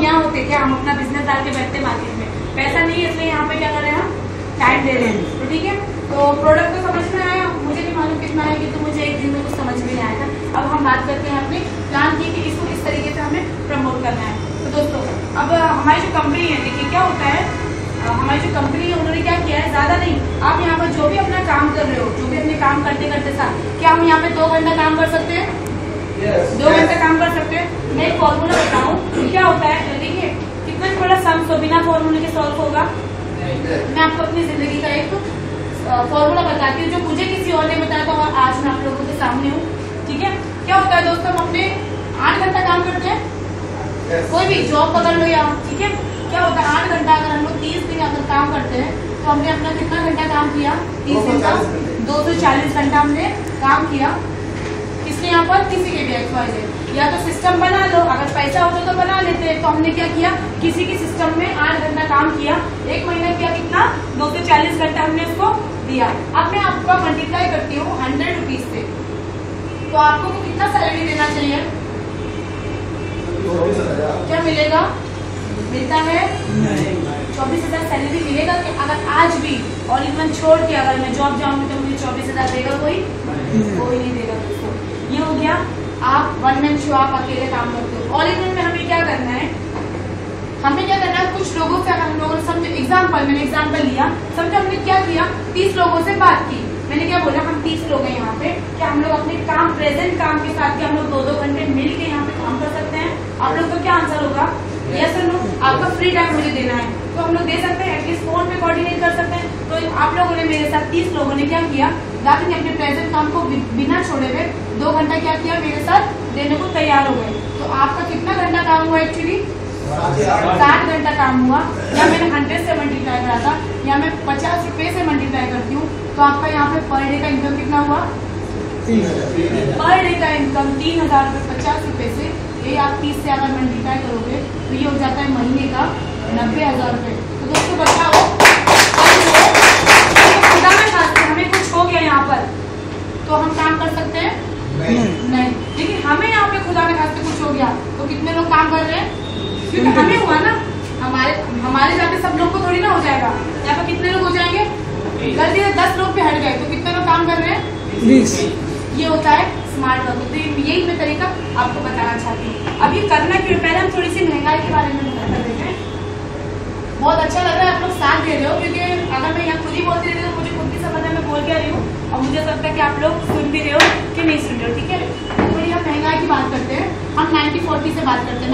यहाँ होते क्या, हम अपना बिजनेस डाल के बैठते मार्केट में, पैसा नहीं है इसलिए यहाँ पे क्या कर रहे हैं हम टाइम दे रहे हैं। तो ठीक है, तो प्रोडक्ट तो समझ में आया, मुझे नहीं मालूम कितना है कि तो मुझे एक दिन में कुछ समझ में नहीं आया था। अब हम बात करते हैं अपने प्लान की कि इसको किस तरीके से हमें प्रमोट करना है। तो दोस्तों अब हमारी जो कंपनी है, देखिए क्या होता है, हमारी जो कंपनी है उन्होंने क्या किया है, ज्यादा नहीं, आप यहाँ पर जो भी अपना काम कर रहे हो, जो भी अपने काम करते करते साथ, क्या हम यहाँ पे 2 घंटा काम कर सकते हैं? 2 घंटा काम कर सकते हैं। मैं एक फॉर्मूला बताऊँ क्या होता है, देखिए कितना बड़ा सम तो बिना फॉर्मूले के सॉल्व होगा। मैं आपको अपनी जिंदगी का एक फॉर्मूला बताती हूँ जो मुझे किसी और ने बताया था और आज मैं आप लोगों के सामने हूँ। ठीक है, क्या होता है दोस्तों, हम अपने 8 घंटा काम करते हैं, कोई भी जॉब पकड़ लो या, ठीक है, क्या होता है 8 घंटा अगर हम लोग 30 दिन अगर काम करते हैं तो हमने अपना कितना घंटा काम किया, 30 घंटा, 240 घंटा हमने काम किया। इसलिए यहाँ पर किसी के भी XYZ या तो सिस्टम बना लो, अगर पैसा होता तो बना लेते। तो हमने क्या किया, किसी के सिस्टम में 8 घंटा काम किया, 1 महीना किया कितना, 240 घंटा हमने उसको दिया। अब मैं आपको मल्टीप्लाई करती हूँ 100 रुपीज से, तो आपको कितना सैलरी देना चाहिए, क्या मिलेगा, मिलता है 24,000 सैलरी मिलेगा। कि अगर आज भी ऑल इन वन छोड़ के अगर मैं जॉब जाऊंगी तो मुझे 24,000 देगा कोई नहीं देगा। ये हो गया, आप 1 मैन शो, आप अकेले काम करते हो। ऑल इन वन में हमें क्या करना है, हमें क्या करना है, कुछ लोगों से अगर हम लोगों ने समझो, मैंने एग्जाम्पल लिया, समझो हमने क्या किया, 30 लोगों से बात की। मैंने क्या बोला, हम 30 लोग हैं यहाँ पे, क्या हम लोग अपने काम, प्रेजेंट काम के साथ क्या हम लोग 2-2 घंटे मिल के यहाँ पे काम कर सकते हैं? आप लोग का क्या आंसर होगा, यस और नो। आपका फ्री टाइम मुझे देना है तो हम लोग दे सकते हैं, एटलीस्ट फोन पे कोऑर्डिनेट कर सकते हैं। तो आप लोगों ने मेरे साथ 30 लोगों ने क्या किया, रात में अपने प्रेजेंट काम को बिना छोड़े हुए 2 घंटा क्या किया, मेरे साथ देने को तैयार हो गए। तो आपका कितना घंटा काम हुआ, एक्चुअली 60 घंटा काम हुआ। या मैंने 100 से मल्टीप्लाई करा था, या मैं 50 रुपए से मल्टीप्लाई करती हूँ, तो आपका यहाँ पे पर डे का इनकम कितना हुआ, पर डे का इनकम 3,000 रुपए 50 रुपए से। ये आप 30 से अगर मल्टीप्लाई करोगे तो ये हो जाता है महीने का 90,000 रुपए। तो दोस्तों बताओ, खुदा में खास हमें कुछ हो गया यहाँ पर तो हम काम कर सकते हैं नहीं। लेकिन हमें यहाँ पे खुदा में खास कुछ हो गया तो कितने लोग काम कर रहे हैं, क्योंकि हमें हुआ ना, हमारे जाके सब लोग को थोड़ी ना हो जाएगा। यहाँ पर कितने लोग हो जाएंगे, गलती से 10 लोग पे हट गए तो कितने लोग काम कर रहे हैं, 20। ये होता है स्मार्ट वर्क। तो यही मैं तरीका आपको बताना चाहती हूँ। अब ये करना क्यों, पहले हम थोड़ी सी महंगाई के बारे में बात कर देते हैं। बहुत अच्छा लग रहा है आप लोग साथ दे रहे हो, क्योंकि अगर मैं यहाँ खुद ही बोलती रहती तो मुझे खुद की समझ में बोल क्या रही हूँ, और मुझे लगता है कि आप लोग सुन भी रहे हो कि नहीं सुन रहे हो। ठीक है, थोड़ी हम महंगाई की बात करते हैं, हम 90-40 से बात करते हैं।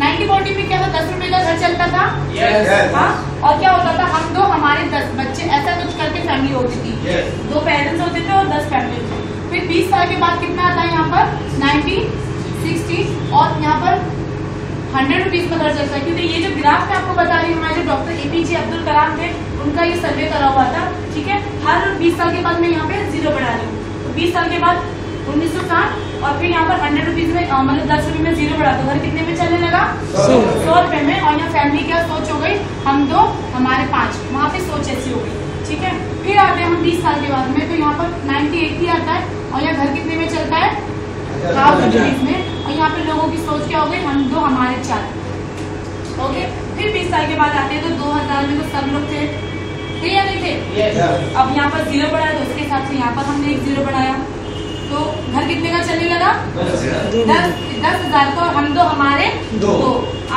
90-40 में क्या था, 10 रुपए का घर चलता था। हाँ, और क्या होता था, हम दो हमारे 10 बच्चे, ऐसा कुछ करके फैमिली होती थी। 2 पेरेंट्स होते थे और 10 फैमिली होती थी। फिर 20 साल के बाद कितना आता है यहाँ पर, 90-60, और यहाँ पर 100 रुपीज में घर चलता है। क्योंकि ये जो ग्राफ मैं आपको बता रही हूँ, हमारे जो डॉक्टर APJ अब्दुल कलाम थे, उनका ये सर्वे करा हुआ था। ठीक है, हर 20 साल के बाद मैं यहाँ पे 0 बढ़ा रही हूँ। तो 20 साल के बाद 1960, और फिर यहाँ पर 100 रुपीज में, मतलब 10 रुपए में 0 बढ़ा, तो घर कितने में चलने लगा, 100 रुपए में। और यहाँ फैमिली क्या सोच हो गई, हम 2 हमारे 5, वहाँ पे सोच ऐसी हो गई। ठीक है, फिर आते हैं हम 20 साल के बाद में, तो यहाँ पर 90-80 आता है, और यहाँ घर कितने में चलता है, 1000 रुपीज में। और यहाँ पे लोगों की सोच क्या हो गई, हम 2 हमारे 4। ओके, फिर 20 साल के बाद आते हैं तो 2000 में तो सब लोग थे या नहीं थे। अब यहाँ पर 0 बढ़ाया तो उसके हिसाब से यहाँ पर हमने एक 0 बढ़ाया, तो घर कितने का चलने लगा, 10,000 का, और हम 2 हमारे 2।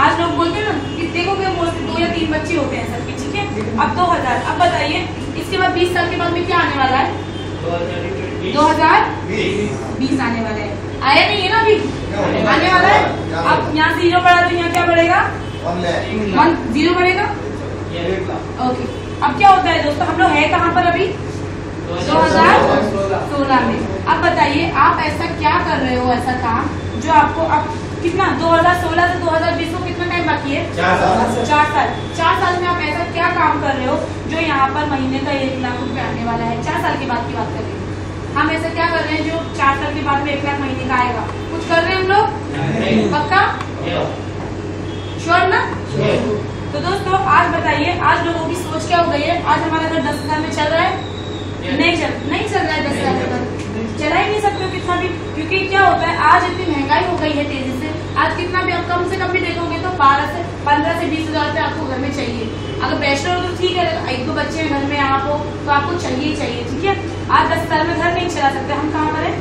आज लोग बोलते हैं ना कि देखोगे 2 या 3 बच्चे होते हैं सबके। ठीक है, अब 2000। अब बताइए इसके बाद 20 साल के बाद में क्या आने वाला है, 2020 आने वाला है। आया नहीं है ना अभी, आने वाला है। अब यहाँ 0 बढ़ा तो यहाँ क्या बढ़ेगा, 0 बढ़ेगा। ओके, अब क्या होता है दोस्तों, हम लोग है कहाँ पर अभी, 2016 में। अब बताइए आप ऐसा क्या कर रहे हो, ऐसा काम जो आपको अब कितना, 2016 से 2020 को कितना टाइम बाकी है, 4 साल। 4 साल में आप ऐसा क्या काम कर रहे हो जो यहाँ पर महीने का 1 लाख रुपए आने वाला है। 4 साल के बाद की बात कर रहे हैं हम, ऐसा क्या कर रहे हैं जो 4 साल के बाद में 1 लाख महीने का आएगा, कुछ कर रहे हैं हम लोग, पक्का, श्योर ना। तो दोस्तों आज बताइए, आज लोगों की सोच क्या हो गई है, आज हमारा घर 10,000 में चल रहा है, नहीं चल रहा है 10,000 का, चला ही नहीं सकते कितना भी। क्योंकि क्या होता है, आज इतनी महंगाई हो गई है तेजी से, आज कितना भी आप कम से कम भी देखोगे तो 15 से 20,000 रुपये आपको घर में चाहिए। अगर बैचलर हो तो ठीक है, एक दो बच्चे घर में आप हो तो आपको चाहिए, ठीक है। आज 10 साल में घर नहीं चला सकते, हम कहाँ पर है।